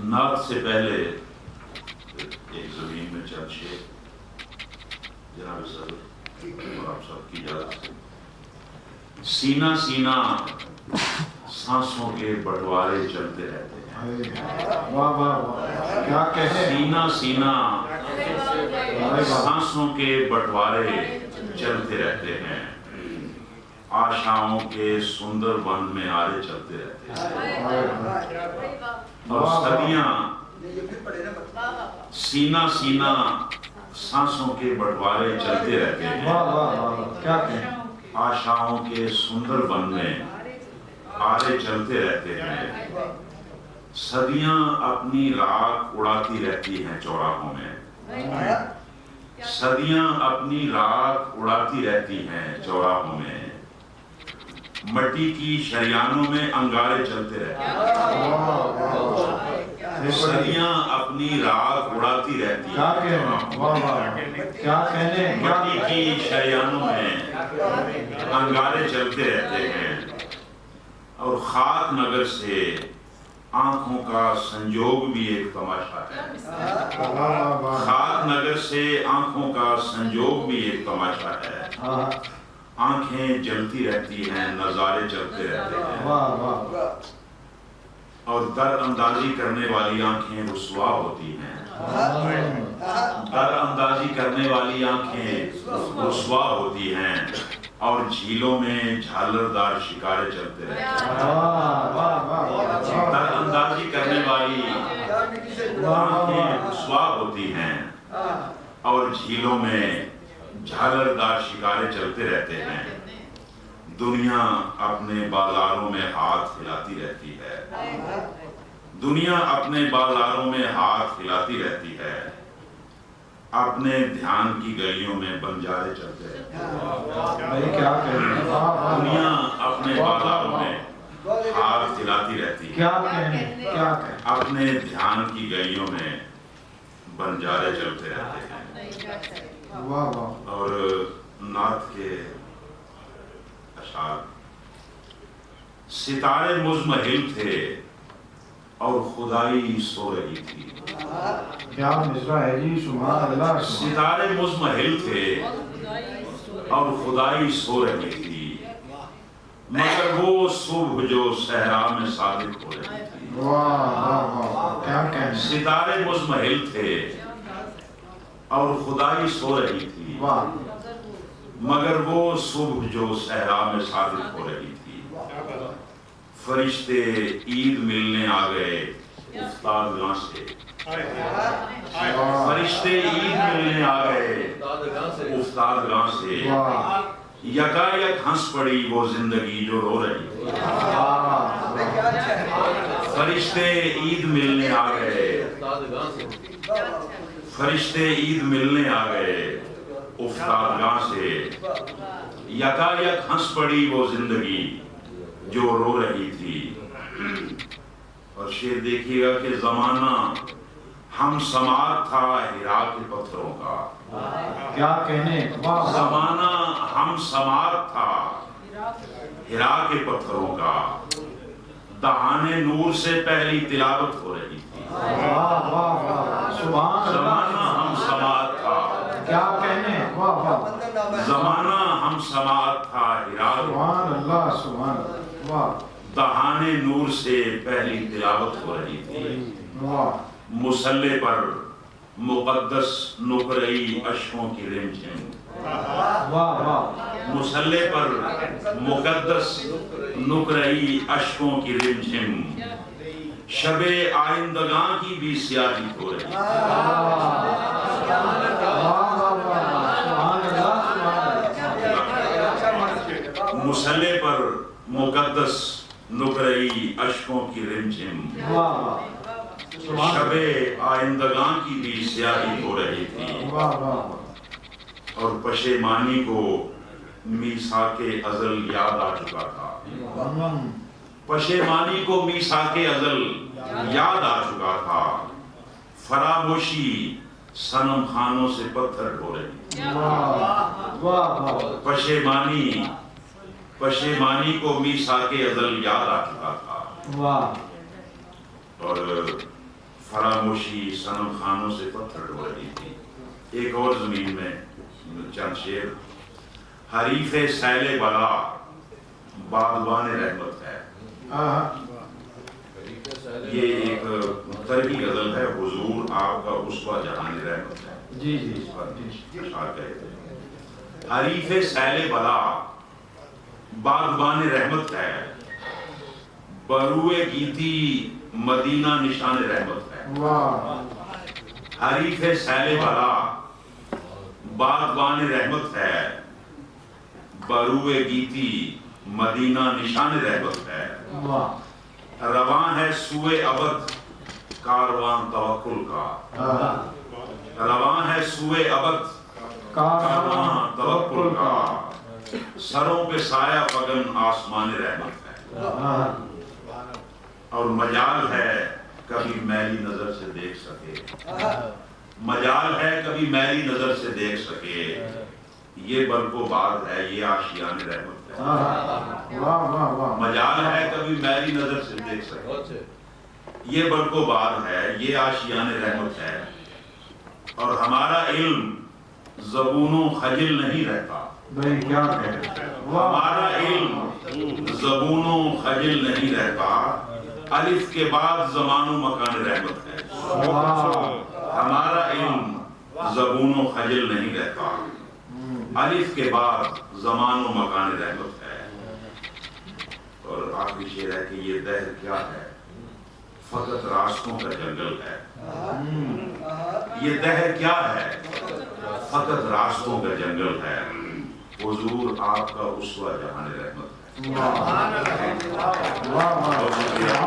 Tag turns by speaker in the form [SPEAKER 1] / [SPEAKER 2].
[SPEAKER 1] नात से पहले एक ज़मीन में चंद शेर जनाब सदर और आप सबकी इजाज़त से सीना सीना सांसों के बंटवारे चलते रहते हैं।
[SPEAKER 2] वाह वाह वाह, क्या कहे।
[SPEAKER 1] सीना सीना सांसों के बंटवारे चलते रहते हैं, आशाओं के सुंदर वन में आरे चलते रहते हैं। और सदियां सीना सीना सांसों के बंटवारे चलते रहते हैं।
[SPEAKER 2] वाह वाह वाह, क्या कहे।
[SPEAKER 1] आशाओं के सुंदर वन में आरे चलते रहते हैं। सदियां अपनी राख उड़ाती रहती हैं चौराहों में। सदियां अपनी राख उड़ाती रहती हैं चौराहों में। मट्टी की शरियानों में अंगारे चलते रहते हैं। सदियां अपनी राख उड़ाती रहती
[SPEAKER 2] क्या
[SPEAKER 1] हैं
[SPEAKER 2] कहे।
[SPEAKER 1] चौराहों
[SPEAKER 2] वाह
[SPEAKER 1] में।
[SPEAKER 2] वाह, क्या कहने।
[SPEAKER 1] मट्टी की शरियानों में अंगारे चलते रहते हैं। और खाक नगर से आंखों का संजोग भी एक तमाशा है। खाक नगर से आंखों का संजोग भी एक तमाशा है। आंखें जलती रहती हैं, नजारे चलते रहते हैं।
[SPEAKER 2] वाह वाह,
[SPEAKER 1] और दर अंदाजी करने वाली आंखें रुस्वा होती हैं। दर अंदाजी करने वाली आंखें रुस्वा होती हैं। और झीलों में झालरदार शिकारे चलते रहते हैं। दर अंदाजी करने वाली आंखें रुस्वा होती हैं और झीलों में झालरदार शिकारे चलते रहते हैं। दुनिया अपने बाजारों में हाथ हिलाती रहती है। दुनिया अपने बाजारों में हाथ हिलाती रहती है। अपने ध्यान की गलियों में बंजारे चलते रहते हैं।
[SPEAKER 2] क्या कहे।
[SPEAKER 1] दुनिया अपने बाजारों में हाथ हिलाती रहती है।
[SPEAKER 2] क्या कहे, क्या कहे।
[SPEAKER 1] अपने ध्यान की गलियों में बंजारे चलते रहते हैं।
[SPEAKER 2] वाह वाह।
[SPEAKER 1] और नात के अशार सितारे मुज़महिल थे और खुदाई सो रही थी।
[SPEAKER 2] क्या मिसरा है जी, सुभान अल्लाह।
[SPEAKER 1] सितारे मुज़महिल थे और खुदाई सो रही थी, मगर वो सुबह जो सहरा में साबित हो रही थी।
[SPEAKER 2] वाह वाह वाह, क्या कहे।
[SPEAKER 1] सितारे मुज़महिल थे और खुदाई सो रही थी,
[SPEAKER 2] वाह,
[SPEAKER 1] मगर वो सुबह जो सहरा में साबित हो रही थी। फरिश्ते ईद मिलने आ गए उस्तादगाह से। फरिश्ते ईद मिलने आ गए उस्तादगाह से। यकायक हंस पड़ी वो जिंदगी जो रो रही थी। फरिश्ते ईद मिलने आ गए। फरिश्ते ईद मिलने आ गए उस्तादगाह से। यकायक हंस पड़ी वो जिंदगी जो रो रही थी। और शेर देखिएगा कि जमाना हम समार था हिरा के पत्थरों का।
[SPEAKER 2] क्या कहने। वाह,
[SPEAKER 1] जमाना हम समार था हिरा के पत्थरों का। दहाने नूर से पहली तिलावत हो रही थी।
[SPEAKER 2] वाह वाह वाह, सुभान
[SPEAKER 1] जमाना
[SPEAKER 2] अल्लाह।
[SPEAKER 1] हम समार था।
[SPEAKER 2] क्या कहने। वाह वाह,
[SPEAKER 1] जमाना हम समार था हिरा के।
[SPEAKER 2] सुभान अल्लाह, सुभान अल्लाह। वाह
[SPEAKER 1] दहाने नूर से पहली तिलावत हो रही थी।
[SPEAKER 2] वाह,
[SPEAKER 1] मुसल्ले पर मुक़द्दस नुकरई अश्कों की रिमझिम।
[SPEAKER 2] वाह वाह,
[SPEAKER 1] मुसल्ले पर मुक़द्दस नुकरई अश्कों की रिमझिम। शबे आइंदगां की भी सियाही हो रही। मुसल्ले पर मुक़द्दस नुकरई अश्कों की रिमझिम। शबे आइंदगां की भी सियाही हो रही थी। और पशेमानी को मीसाके अज़ल याद आ चुका था। पशेमानी को मीसाके अज़ल याद आ चुका था। फरामोशी सनम खानों से पत्थर ढो रही। पशेमानी को मीसाके अज़ल याद आ चुका था। और फरामोशी सनम खानों से पत्थर ढो रही थी। एक और जमीन में चंद शेर, हरीफे सैले बला बागबान रहमत है। ये एक तरही गजल है, हुजूर आपका उसवा जहान रहमत है।
[SPEAKER 2] जी जी
[SPEAKER 1] इस पर इशार कहे थे। हरीफे सैले बला बागबान रहमत है, बरुए गीती मदीना निशान रहमत है।
[SPEAKER 2] वाह
[SPEAKER 1] हरीफे सैले बला बागबान रहमत है, बरुए गीती मदीना निशान रहमत है।
[SPEAKER 2] वाह
[SPEAKER 1] रवां है सुए अबद कारवां तवक्कुल का, रवां है सुए अबद कारवां तवक्कुल का, सरों पे साया पगन आसमान रहमत है। और मजाल है कभी मैली नजर से देख सके, मजाल है कभी मैली नजर से देख सके, ये बल्को बाद है ये आशियान रहमत है।
[SPEAKER 2] वाह वाह वाह
[SPEAKER 1] मजाल है कभी मैली नजर से देख सके, ये बल्को बाद है ये आशियान रहमत है। और हमारा इल्म ज़बूनों खजिल नहीं रहता,
[SPEAKER 2] भाई क्या है।
[SPEAKER 1] हमारा इल्म ज़बूनों खजिल नहीं रहता, अलिफ के बाद ज़मानो मकान रहमत है। हमारा इल्म ज़बूनों खजिल नहीं रहता, अलिफ के बाद ज़मानो मकान रहमत है। और आखिरी शेर है कि ये दहर क्या है, फकत रास्तों का जंगल है। ये दहर क्या है, फकत रास्तों का जंगल है, हुजूर आपका उसवा जहान रहमत है।
[SPEAKER 2] वाह वाह वाह